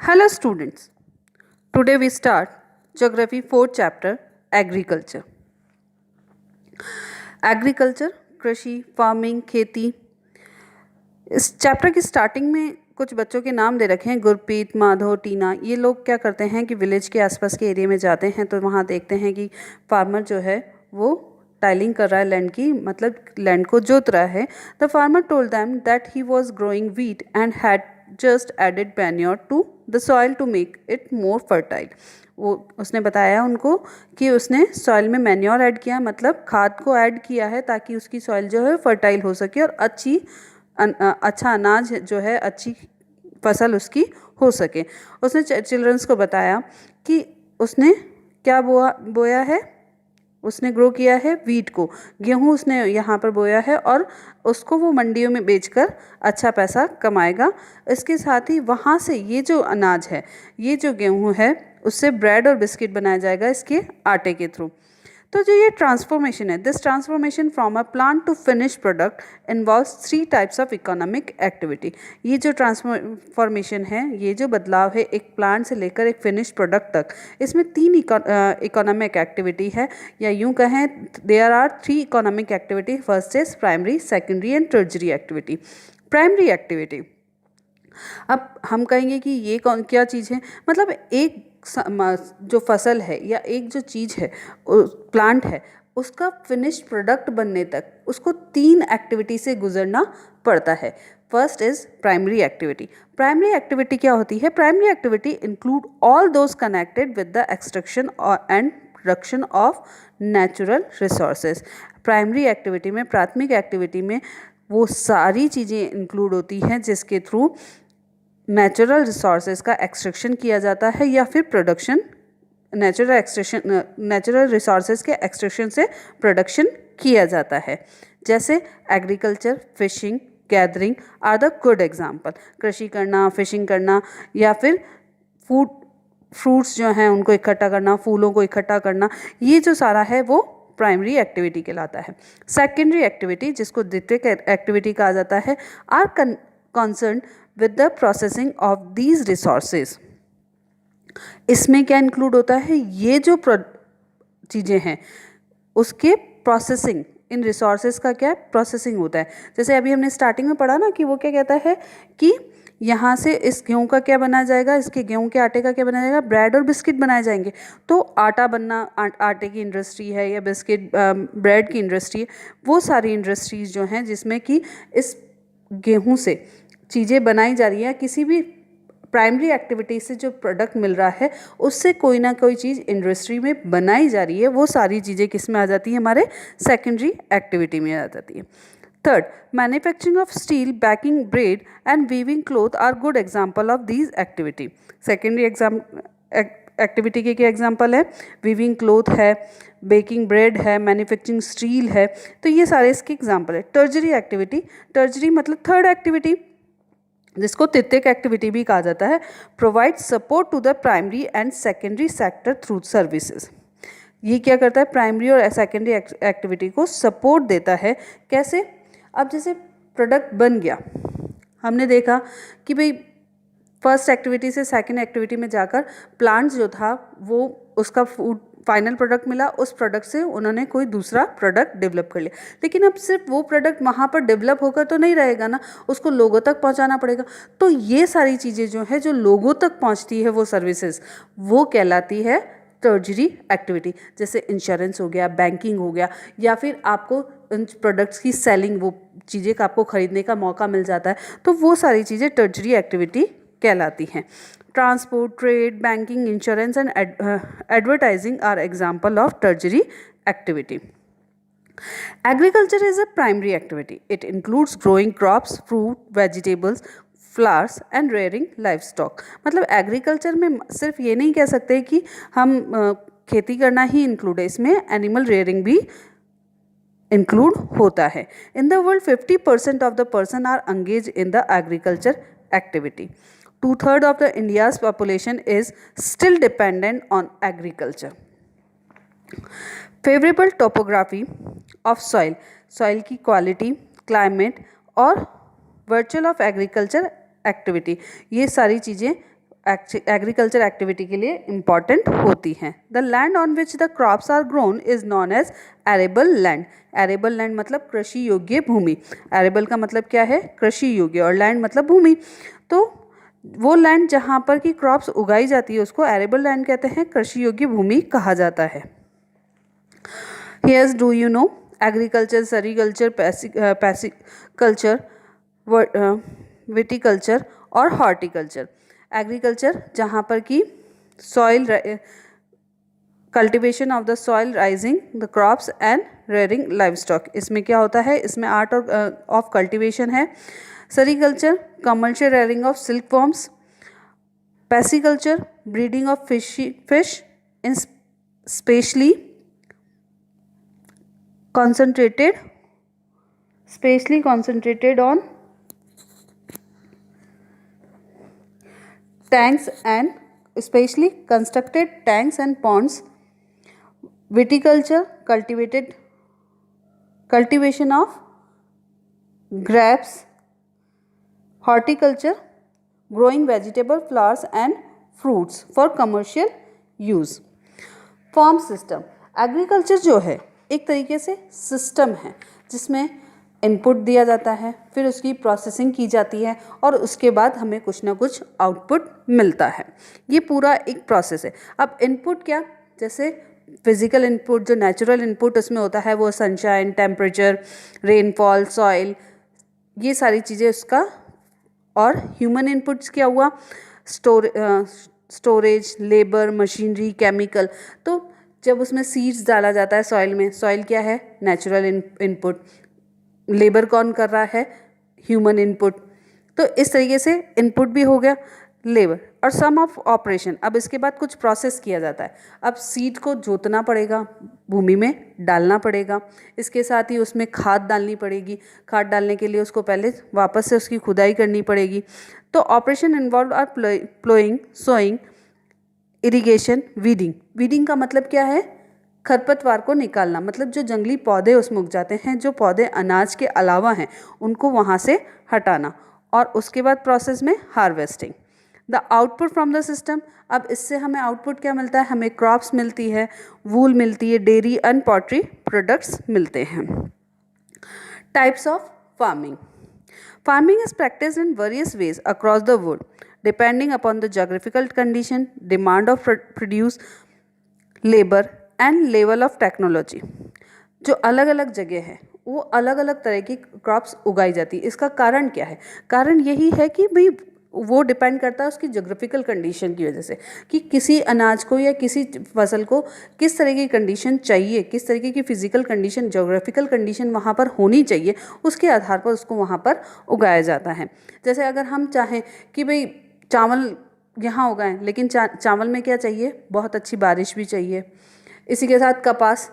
Hello students. Today we start Geography 4th chapter Agriculture. Agriculture कृषि, farming, खेती। इस chapter की स्टार्टिंग में कुछ बच्चों के नाम दे रखे हैं, गुरप्रीत, माधव, टीना। ये लोग क्या करते हैं कि विलेज के आसपास के एरिया में जाते हैं तो वहाँ देखते हैं कि फार्मर जो है वो टाइलिंग कर रहा है लैंड की, मतलब लैंड को जोत रहा है। The farmer told them that he was growing wheat and had just added manure to the soil to make it more fertile. वो उसने बताया उनको कि उसने सॉइल में मैन्योर ऐड किया, मतलब खाद को ऐड किया है ताकि उसकी सॉइल जो है फर्टाइल हो सके और अच्छा अनाज जो है, अच्छी फसल उसकी हो सके। उसने चिल्ड्रंस को बताया कि उसने क्या बोया है, उसने ग्रो किया है वीट को, गेहूँ उसने यहाँ पर बोया है और उसको वो मंडियों में बेचकर अच्छा पैसा कमाएगा। इसके साथ ही वहाँ से ये जो अनाज है, ये जो गेहूँ है, उससे ब्रेड और बिस्किट बनाया जाएगा इसके आटे के थ्रू। तो जो ये ट्रांसफॉर्मेशन है, this transformation from a plant to finish product involves 3 types of economic activity. ये जो ट्रांसफॉर्मेशन है, ये जो बदलाव है एक प्लांट से लेकर एक फिनिश प्रोडक्ट तक, इसमें 3 इकोनॉमिक एक्टिविटी है, या यूँ कहें there are 3 economic activity. First is primary, secondary and tertiary activity. Primary activity, अब हम कहेंगे कि ये क्या चीज़ है, मतलब एक जो फसल है या एक जो चीज़ है, प्लांट है, उसका फिनिश प्रोडक्ट बनने तक उसको 3 एक्टिविटी से गुजरना पड़ता है। First is primary activity. Primary activity क्या होती है? Primary activity include all those connected with the extraction and production of natural resources. Primary activity में, प्राथमिक एक्टिविटी में वो सारी चीज़ें इंक्लूड होती हैं जिसके थ्रू नेचुरल रिसोर्सेज का एक्सट्रैक्शन किया जाता है या फिर प्रोडक्शन, नेचुरल रिसोर्सेज के एक्सट्रैक्शन से प्रोडक्शन किया जाता है। जैसे agriculture, fishing, gathering are the good example. कृषि करना, फिशिंग करना, या फिर फ्रूट्स जो हैं उनको इकट्ठा करना, फूलों को इकट्ठा करना, ये जो सारा है वो प्राइमरी एक्टिविटी कहलाता है। सेकेंडरी एक्टिविटी, जिसको द्वितीयक एक्टिविटी कहा जाता है, are concerned with the processing of these resources. इसमें क्या इंक्लूड होता है? ये जो चीज़ें हैं उसके प्रोसेसिंग, इन रिसोर्सेज का क्या प्रोसेसिंग होता है। जैसे अभी हमने स्टार्टिंग में पढ़ा ना कि वो क्या कहता है कि यहाँ से इस गेहूँ का क्या बनाया जाएगा, इसके गेहूँ के आटे का क्या बनाया जाएगा, ब्रेड और बिस्किट बनाए जाएंगे। तो आटा बनना, आटे की इंडस्ट्री है, या बिस्किट ब्रेड की इंडस्ट्री है, वो सारी इंडस्ट्रीज जो हैं जिसमें कि इस गेहूँ से चीज़ें बनाई जा रही हैं, किसी भी प्राइमरी एक्टिविटी से जो प्रोडक्ट मिल रहा है उससे कोई ना कोई चीज़ इंडस्ट्री में बनाई जा रही है, वो सारी चीज़ें किस में आ जाती हैं? हमारे सेकेंडरी एक्टिविटी में आ जाती है। Third, manufacturing of steel, baking bread and weaving cloth are good example of these activity. Secondary activity के क्या एग्जाम्पल है? वीविंग क्लॉथ है, बेकिंग ब्रेड है, मैन्युफैक्चरिंग स्टील है, तो ये सारे इसके एग्जाम्पल है। टर्जरी एक्टिविटी, टर्जरी मतलब थर्ड एक्टिविटी, जिसको तृतीयक एक्टिविटी भी कहा जाता है। Provide support to the primary and secondary sector through services. ये क्या करता है? प्राइमरी और सेकेंडरी एक्टिविटी को सपोर्ट देता है। कैसे? अब जैसे प्रोडक्ट बन गया, हमने देखा कि भाई फर्स्ट एक्टिविटी से सेकेंड एक्टिविटी में जाकर प्लांट जो था वो उसका फूड फाइनल प्रोडक्ट मिला, उस प्रोडक्ट से उन्होंने कोई दूसरा प्रोडक्ट डेवलप कर लिया। लेकिन अब सिर्फ वो प्रोडक्ट वहाँ पर डेवलप होकर तो नहीं रहेगा ना, उसको लोगों तक पहुँचाना पड़ेगा। तो ये सारी चीज़ें जो है, जो लोगों तक पहुँचती है वो सर्विसेज, वो कहलाती है टर्जरी एक्टिविटी। जैसे इंश्योरेंस हो गया, बैंकिंग हो गया, या फिर आपको उन प्रोडक्ट्स की सेलिंग, वो चीज़ें का आपको खरीदने का मौका मिल जाता है, तो वो सारी चीज़ें टर्जरी एक्टिविटी कहलाती हैं। Transport, trade, banking, insurance and advertising are example of tertiary activity. Agriculture is a primary activity. It includes growing crops, fruit, vegetables, flowers and rearing life stock. मतलब एग्रीकल्चर में सिर्फ ये नहीं कह सकते कि हम खेती करना ही इंक्लूड है, इसमें एनिमल रेयरिंग भी इंक्लूड होता है। In the world 50% of the person are engage in the agriculture activity. 2/3 of the India's population is still dependent on agriculture. Favorable topography of soil, soil की quality, climate और virtual of agriculture activity, ये सारी चीज़ें agriculture activity के लिए important होती हैं। The land on which the crops are grown is known as arable land. Arable land मतलब कृषि योग्य भूमि। एरेबल का मतलब क्या है? कृषि योग्य, और लैंड मतलब भूमि। तो वो लैंड जहाँ पर की क्रॉप्स उगाई जाती है उसको एरेबल लैंड कहते हैं, कृषि योग्य भूमि कहा जाता है। Here's do you know agriculture, sericulture, pasciculture, viticulture और हॉर्टिकल्चर। एग्रीकल्चर जहाँ पर कि soil cultivation of the soil, rising the crops and rearing livestock, इसमें क्या होता है? इसमें आर्ट ऑफ कल्टिवेशन है। Sericulture commercial rearing of silk worms. Pisciculture breeding of fish in specially concentrated on tanks and specially constructed tanks and ponds. Viticulture cultivation of grapes. Horticulture growing vegetable, flowers and fruits for commercial use. Farm system, agriculture जो है एक तरीके से system है जिसमें input दिया जाता है, फिर उसकी प्रोसेसिंग की जाती है और उसके बाद हमें कुछ ना कुछ आउटपुट मिलता है। ये पूरा एक प्रोसेस है। अब इनपुट क्या, जैसे फिजिकल इनपुट, जो नेचुरल इनपुट उसमें होता है वो सनशाइन, टेम्परेचर, रेनफॉल, सॉइल, ये सारी चीज़ें उसका। और ह्यूमन इनपुट्स क्या हुआ? Storage, labour, machinery, chemical. तो जब उसमें सीड्स डाला जाता है सॉइल में, सॉइल क्या है? Natural input. लेबर कौन कर रहा है? Human input. तो इस तरीके से इनपुट भी हो गया, लेबर और सम ऑफ ऑपरेशन। अब इसके बाद कुछ प्रोसेस किया जाता है। अब सीड को जोतना पड़ेगा, भूमि में डालना पड़ेगा, इसके साथ ही उसमें खाद डालनी पड़ेगी। खाद डालने के लिए उसको पहले वापस से उसकी खुदाई करनी पड़ेगी। तो operation involve are ploughing, sowing, irrigation, weeding. Weeding का मतलब क्या है? खरपतवार को निकालना, मतलब जो जंगली पौधे उसमें उग जाते हैं, जो पौधे अनाज के अलावा हैं, उनको वहाँ से हटाना। और उसके बाद प्रोसेस में harvesting. The output from the system, अब इससे हमें आउटपुट क्या मिलता है? हमें क्रॉप्स मिलती है, वूल मिलती है, डेयरी एंड पॉटरी प्रोडक्ट्स मिलते हैं। Types of farming. Farming is practised in various ways across the world depending upon the geographical condition, demand of produce, labor and level of technology। जो अलग अलग जगह है वो अलग अलग तरह की क्रॉप्स उगाई जाती है। इसका कारण क्या है? कारण यही है कि भाई वो डिपेंड करता है उसकी जोग्राफिकल कंडीशन की वजह से, कि किसी अनाज को या किसी फसल को किस तरह की कंडीशन चाहिए, किस तरीके की फिजिकल कंडीशन, जोग्राफिकल कंडीशन वहाँ पर होनी चाहिए, उसके आधार पर उसको वहाँ पर उगाया जाता है। जैसे अगर हम चाहें कि भाई चावल यहाँ उगाएं, लेकिन चावल में क्या चाहिए? बहुत अच्छी बारिश भी चाहिए। इसी के साथ कपास,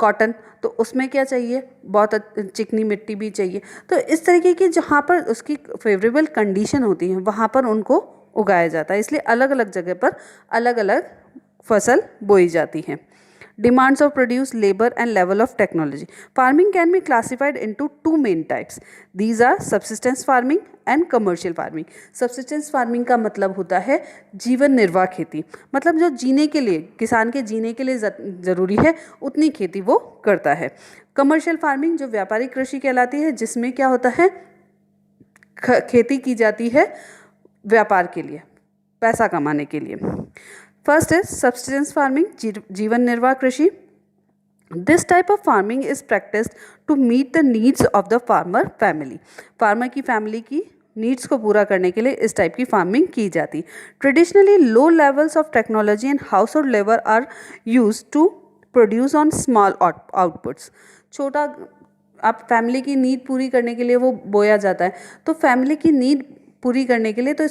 कॉटन, तो उसमें क्या चाहिए? बहुत चिकनी मिट्टी भी चाहिए। तो इस तरीके की जहाँ पर उसकी फेवरेबल कंडीशन होती है वहाँ पर उनको उगाया जाता है। इसलिए अलग अलग जगह पर अलग अलग फसल बोई जाती हैं। Demands of produce, labor and level of technology. Farming can be classified into two main types. These are subsistence farming and commercial farming. Subsistence farming का मतलब होता है जीवन निर्वाह खेती, मतलब जो जीने के लिए, किसान के जीने के लिए ज़रूरी है उतनी खेती वो करता है। कमर्शियल फार्मिंग जो व्यापारिक कृषि कहलाती है, जिसमें क्या होता है? खेती की जाती है व्यापार के लिए, पैसा कमाने के लिए। फर्स्ट इज सब्सिस्टेंस फार्मिंग, जीवन निर्वाह कृषि। This type of farming is practised to meet the needs of the farmer family. Farmer की फैमिली की नीड्स को पूरा करने के लिए इस टाइप की फार्मिंग की जाती। Traditionally low levels of technology and household labour are use to produce on small outputs. छोटा, आप फैमिली की नीड पूरी करने के लिए वो बोया जाता है। तो फैमिली की नीड पूरी करने के लिए तो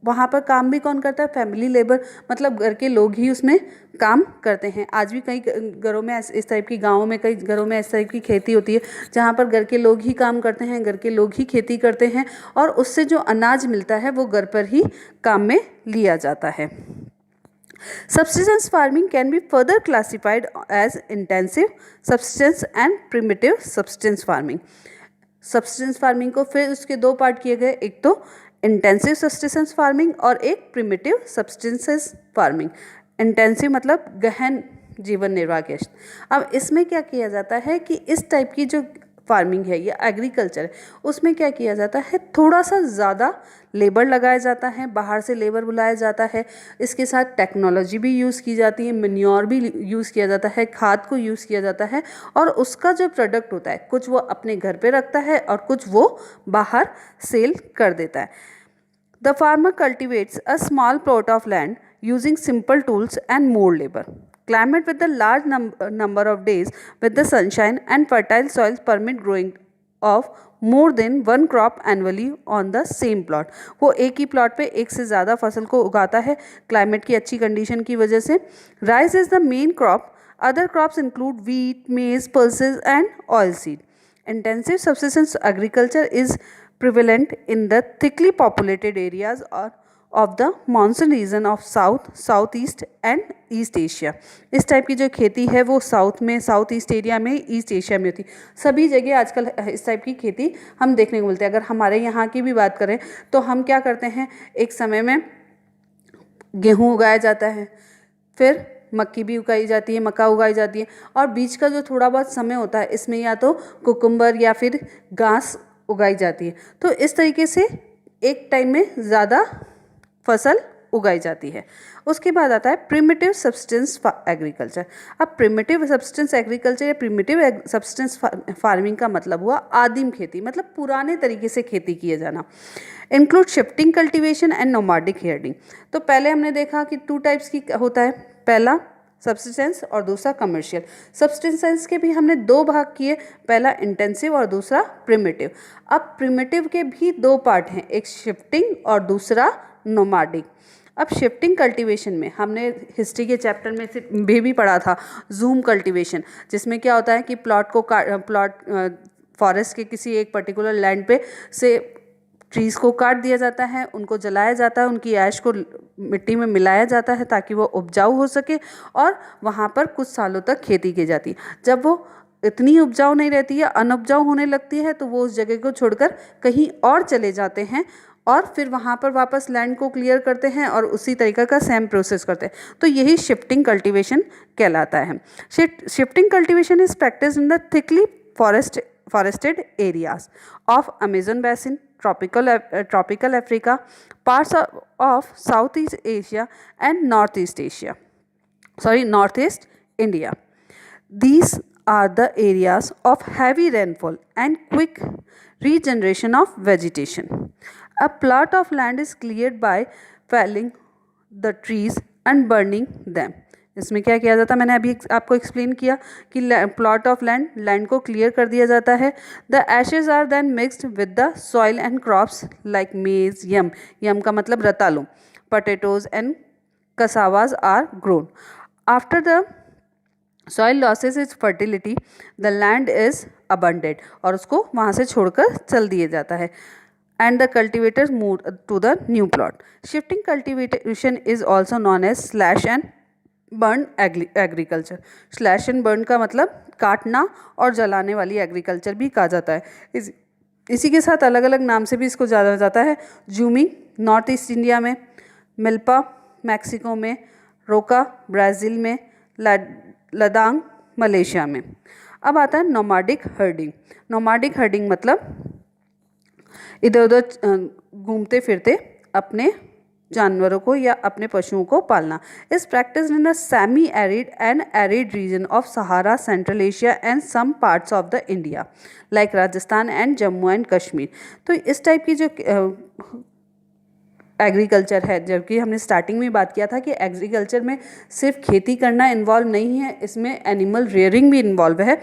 वहाँ पर काम भी कौन करता है? फैमिली लेबर, मतलब घर के लोग ही उसमें काम करते हैं। आज भी कई घरों में इस टाइप की, गाँवों में कई घरों में इस टाइप की खेती होती है जहाँ पर घर के लोग ही काम करते हैं, घर के लोग ही खेती करते हैं और उससे जो अनाज मिलता है वो घर पर ही काम में लिया जाता है। Subsistence farming can be further classified as intensive subsistence and primitive subsistence farming. Substance farming को फिर उसके दो पार्ट किए गए, एक तो इंटेंसिव सब्सिस्टेंस फार्मिंग और एक प्रिमिटिव सब्सिस्टेंस फार्मिंग। इंटेंसिव मतलब गहन जीवन निर्वाह के। अब इसमें क्या किया जाता है कि इस टाइप की जो फार्मिंग है या एग्रीकल्चर है उसमें क्या किया जाता है, थोड़ा सा ज़्यादा लेबर लगाया जाता है, बाहर से लेबर बुलाया जाता है, इसके साथ टेक्नोलॉजी भी यूज़ की जाती है, मैन्योर भी यूज़ किया जाता है, खाद को यूज़ किया जाता है, और उसका जो प्रोडक्ट होता है कुछ वो अपने घर पे रखता है और कुछ वो बाहर सेल कर देता है। The farmer cultivates a small plot of land using simple tools and more labor. Climate with a large number of days with the sunshine and fertile soils permit growing of more than one crop annually on the same plot. वो एक ही plot पे एक से ज़्यादा फसल को उगाता है क्लाइमेट की अच्छी कंडीशन की वजह से। Rice is the main crop, other crops include wheat, मेज, pulses and oilseed. Intensive subsistence agriculture is prevalent in the thickly populated areas or of the monsoon region of south, south east and east Asia. इस type की जो खेती है वो south में, south east area में, east Asia में होती है। सभी जगह आजकल इस टाइप की खेती हम देखने को मिलती है। अगर हमारे यहाँ की भी बात करें तो हम क्या करते हैं, एक समय में गेहूँ उगाया जाता है, फिर मक्की भी उगाई जाती है, मक्का उगाई जाती है, और बीच का जो थोड़ा बहुत समय होता है इसमें या तो कुकुम्बर या फिर घास उगाई जाती है। तो इस तरीके से एक टाइम में ज़्यादा फसल उगाई जाती है। उसके बाद आता है प्रिमिटिव सब्सिस्टेंस एग्रीकल्चर। अब प्रिमिटिव सब्सिस्टेंस एग्रीकल्चर या प्रिमिटिव सब्सिस्टेंस फार्मिंग का मतलब हुआ आदिम खेती, मतलब पुराने तरीके से खेती किया जाना। Include shifting cultivation and nomadic herding. तो पहले हमने देखा कि 2 टाइप्स की होता है, पहला सब्सिस्टेंस और दूसरा कमर्शियल। सब्सिस्टेंस के भी हमने 2 भाग किए, पहला इंटेंसिव और दूसरा प्रिमिटिव। अब प्रिमिटिव के भी 2 पार्ट हैं, एक शिफ्टिंग और दूसरा नोमाडिक। अब शिफ्टिंग कल्टीवेशन में हमने हिस्ट्री के चैप्टर में से भी पढ़ा था जूम कल्टीवेशन, जिसमें क्या होता है कि फॉरेस्ट के किसी एक पर्टिकुलर लैंड पे से ट्रीज़ को काट दिया जाता है, उनको जलाया जाता है, उनकी ऐश को मिट्टी में मिलाया जाता है ताकि वो उपजाऊ हो सके, और वहाँ पर कुछ सालों तक खेती की जाती है। जब वो इतनी उपजाऊ नहीं रहती है, अनउपजाऊ होने लगती है, तो वो उस जगह को छोड़कर कहीं और चले जाते हैं और फिर वहाँ पर वापस लैंड को क्लियर करते हैं और उसी तरीके का सेम प्रोसेस करते हैं। तो यही शिफ्टिंग कल्टीवेशन कहलाता है। Shifting cultivation is practice in the thickly forested areas of Amazon basin, tropical Africa, parts of Southeast Asia and Northeast India. These are the areas of heavy rainfall and quick regeneration of vegetation. A plot of land is cleared by felling the trees and burning them. इसमें क्या किया जाता है, मैंने अभी आपको explain किया कि प्लॉट ऑफ लैंड को क्लियर कर दिया जाता है। The ashes are then mixed with the soil and crops like maize, yam का मतलब रतालू, potatoes and cassavas are grown. After the soil loses its fertility the land is abandoned, और उसको वहाँ से छोड़कर चल दिया जाता है। And the cultivators move to the new plot. Shifting cultivation is also known as slash and burn agriculture. Slash and burn का मतलब काटना और जलाने वाली एग्रीकल्चर भी कहा जाता है। इसी के साथ अलग अलग नाम से भी इसको जाना जाता है। जूमिंग नॉर्थ ईस्ट इंडिया में, मिल्पा मैक्सिको में, रोका ब्राज़ील में, लदांग मलेशिया में। अब आता है नोमाडिक हर्डिंग। नोमाडिक हर्डिंग मतलब इधर उधर घूमते फिरते अपने जानवरों को या अपने पशुओं को पालना। इस practice in the semi arid and arid region of Sahara, central Asia and some parts of the India like Rajasthan and Jammu and Kashmir. तो इस टाइप की जो एग्रीकल्चर है, जबकि हमने स्टार्टिंग में बात किया था कि एग्रीकल्चर में सिर्फ खेती करना इन्वॉल्व नहीं है, इसमें एनिमल रेयरिंग भी इन्वॉल्व है।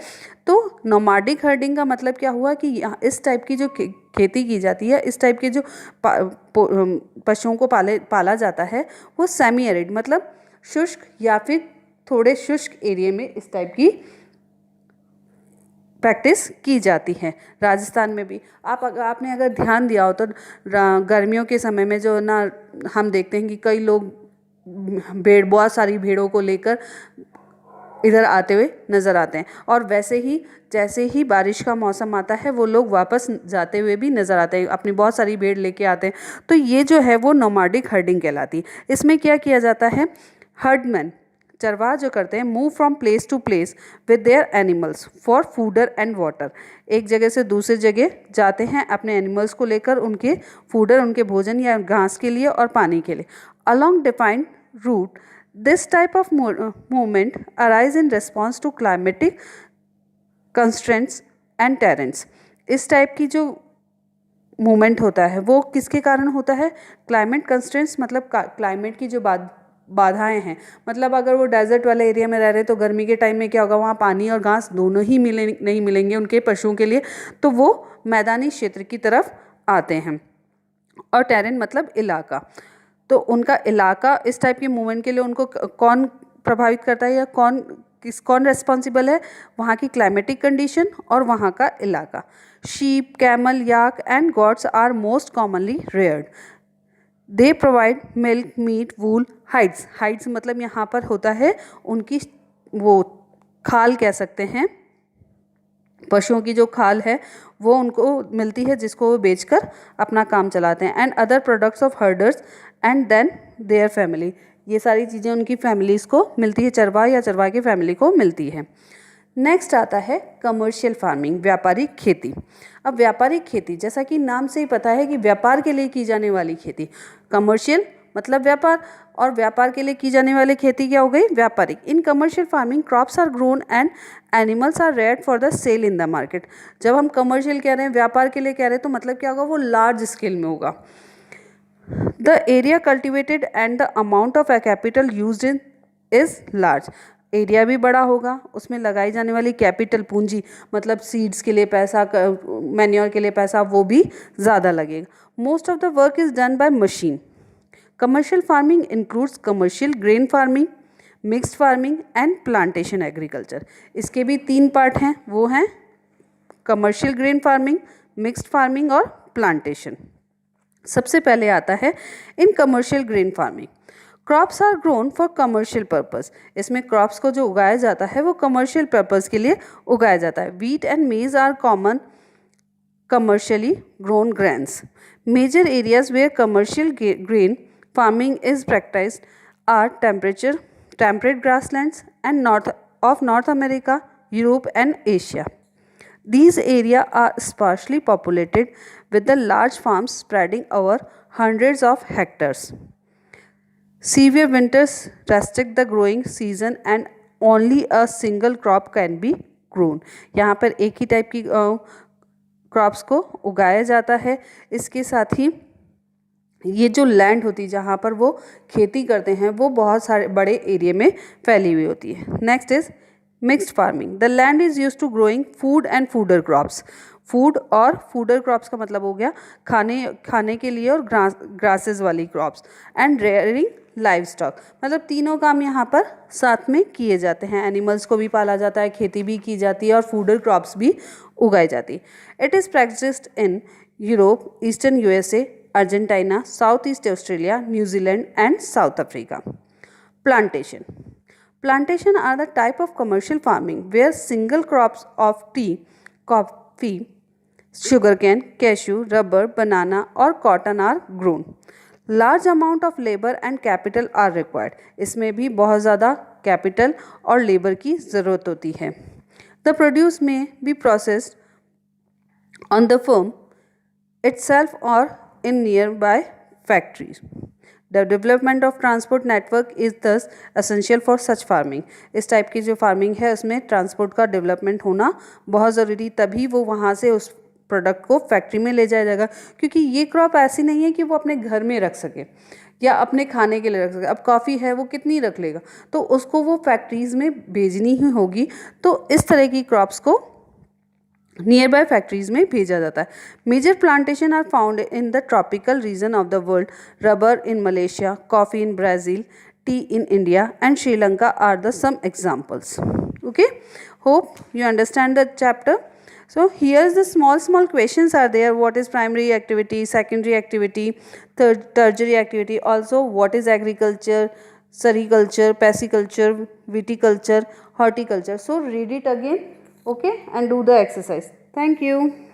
तो नोमाडिक हर्डिंग का मतलब क्या हुआ कि यहाँ इस टाइप की जो खेती की जाती है, इस टाइप के जो पशुओं को पाला जाता है वो सेमी एरिड मतलब शुष्क या फिर थोड़े शुष्क एरिया में इस टाइप की प्रैक्टिस की जाती है। राजस्थान में भी आपने अगर ध्यान दिया हो तो गर्मियों के समय में जो ना हम देखते हैं कि कई लोग बहुत सारी भेड़ों को लेकर इधर आते हुए नज़र आते हैं। और वैसे ही जैसे ही बारिश का मौसम आता है वो लोग वापस जाते हुए भी नज़र आते हैं, अपनी बहुत सारी भेड़ लेके आते हैं। तो ये जो है वो नोमाडिक हर्डिंग कहलाती है। इसमें क्या किया जाता है, हर्डमैन चरवाहा जो करते हैं move from place to place with their animals for fodder and water. एक जगह से दूसरी जगह जाते हैं अपने एनिमल्स को लेकर, उनके फूडर, उनके भोजन या घास के लिए और पानी के लिए, along defined route. This type of movement arise in response to climatic constraints and terrains. इस टाइप की जो मूवमेंट होता है वो किसके कारण होता है, क्लाइमेट कंस्ट्रेंट्स मतलब क्लाइमेट की जो बाधाएं हैं। मतलब अगर वो डेजर्ट वाले एरिया में रह रहे हैं तो गर्मी के टाइम में क्या होगा, वहाँ पानी और घास दोनों ही नहीं मिलेंगे उनके पशुओं के लिए, तो वो मैदानी क्षेत्र की तरफ आते हैं। और टेरेन मतलब इलाका, तो उनका इलाका इस टाइप की मूवमेंट के लिए उनको कौन प्रभावित करता है या कौन रेस्पॉन्सिबल है, वहाँ की क्लाइमेटिक कंडीशन और वहाँ का इलाका। Sheep, camel, yak and goats are most commonly reared. They provide milk, meat, wool, hides. Hides मतलब यहाँ पर होता है उनकी वो खाल कह सकते हैं, पशुओं की जो खाल है वो उनको मिलती है जिसको वो बेचकर अपना काम चलाते हैं। And other products of herders and then their family. ये सारी चीज़ें उनकी फैमिलीज़ को मिलती है, चरवाहा या चरवाहा की फैमिली को मिलती है। नेक्स्ट आता है कमर्शियल फार्मिंग, व्यापारिक खेती। अब व्यापारिक खेती जैसा कि नाम से ही पता है कि व्यापार के लिए की जाने वाली खेती। कमर्शियल मतलब व्यापार, और व्यापार के लिए की जाने वाली खेती क्या हो गई, व्यापारिक। In commercial farming crops are grown and animals are reared for the sale in the market. जब हम कमर्शियल कह रहे हैं, व्यापार के लिए कह रहे हैं, तो मतलब क्या होगा, वो लार्ज स्केल में होगा। The area cultivated and the amount of capital used in is large. Area भी बड़ा होगा, उसमें लगाई जाने वाली कैपिटल पूंजी मतलब सीड्स के लिए पैसा, मैन्योर के लिए पैसा, वो भी ज़्यादा लगेगा। Most of the work is done by machine. Commercial farming includes commercial grain farming, mixed farming and plantation agriculture. इसके भी 3 पार्ट हैं, वो हैं commercial grain farming, mixed farming और प्लांटेशन। सबसे पहले आता है in commercial grain farming. Crops are grown for commercial purpose. इसमें क्रॉप्स को जो उगाया जाता है वो कमर्शियल पर्पस के लिए उगाया जाता है। Wheat and maize are common commercially grown grains. Major areas where commercial grain farming is practiced are temperate grasslands and North America, Europe and Asia. These areas are sparsely populated with the large farms spreading over hundreds of hectares. Severe winters restrict the growing season and only a single crop can be grown. यहाँ पर एक ही type की crops को उगाया जाता है। इसके साथ ही ये जो लैंड होती है जहाँ पर वो खेती करते हैं वो बहुत सारे बड़े एरिया में फैली हुई होती है। Next is mixed farming. The land is used to growing food and fodder crops. Food और फूडर क्रॉप्स का मतलब हो गया खाने के लिए और ग्रासेस वाली crops, and rearing live stock मतलब तीनों काम यहाँ पर साथ में किए जाते हैं। एनिमल्स को भी पाला जाता है, खेती भी की जाती है और फूडर क्रॉप्स भी उगाई जाती है। It is practised in Europe, eastern USA, Argentina, south east Australia, New Zealand and south Africa. Plantation. Plantation are the type of commercial farming where single crops of tea, coffee, sugarcane, cashew, rubber, banana or cotton are grown. Large amount of labor and capital are required. इसमें भी बहुत ज़्यादा capital और labor की ज़रूरत होती है। The produce may be processed on the farm itself or in nearby factories. The development of transport network is thus essential for such farming. इस टाइप की जो फार्मिंग है उसमें ट्रांसपोर्ट का डेवलपमेंट होना बहुत ज़रूरी, तभी वो वहाँ से उस प्रोडक्ट को फैक्ट्री में ले जाया जाएगा। क्योंकि ये क्रॉप ऐसी नहीं है कि वो अपने घर में रख सके या अपने खाने के लिए रख सके। अब कॉफ़ी है वो कितनी रख लेगा, तो उसको वो फैक्ट्रीज़ में भेजनी ही होगी। तो इस तरह की क्रॉप्स को नियर बाय फैक्ट्रीज में भेजा जाता है। Major plantation are found in the tropical region of the world. Rubber in Malaysia, coffee in Brazil, tea in India and Sri Lanka are the some examples. Okay, hope you understand the chapter. So here's the small questions are there. What is primary activity, secondary activity, tertiary activity? Also, what is agriculture, sericulture, pisciculture, viticulture? horticulture. So read it again, okay, and do the exercise. Thank you.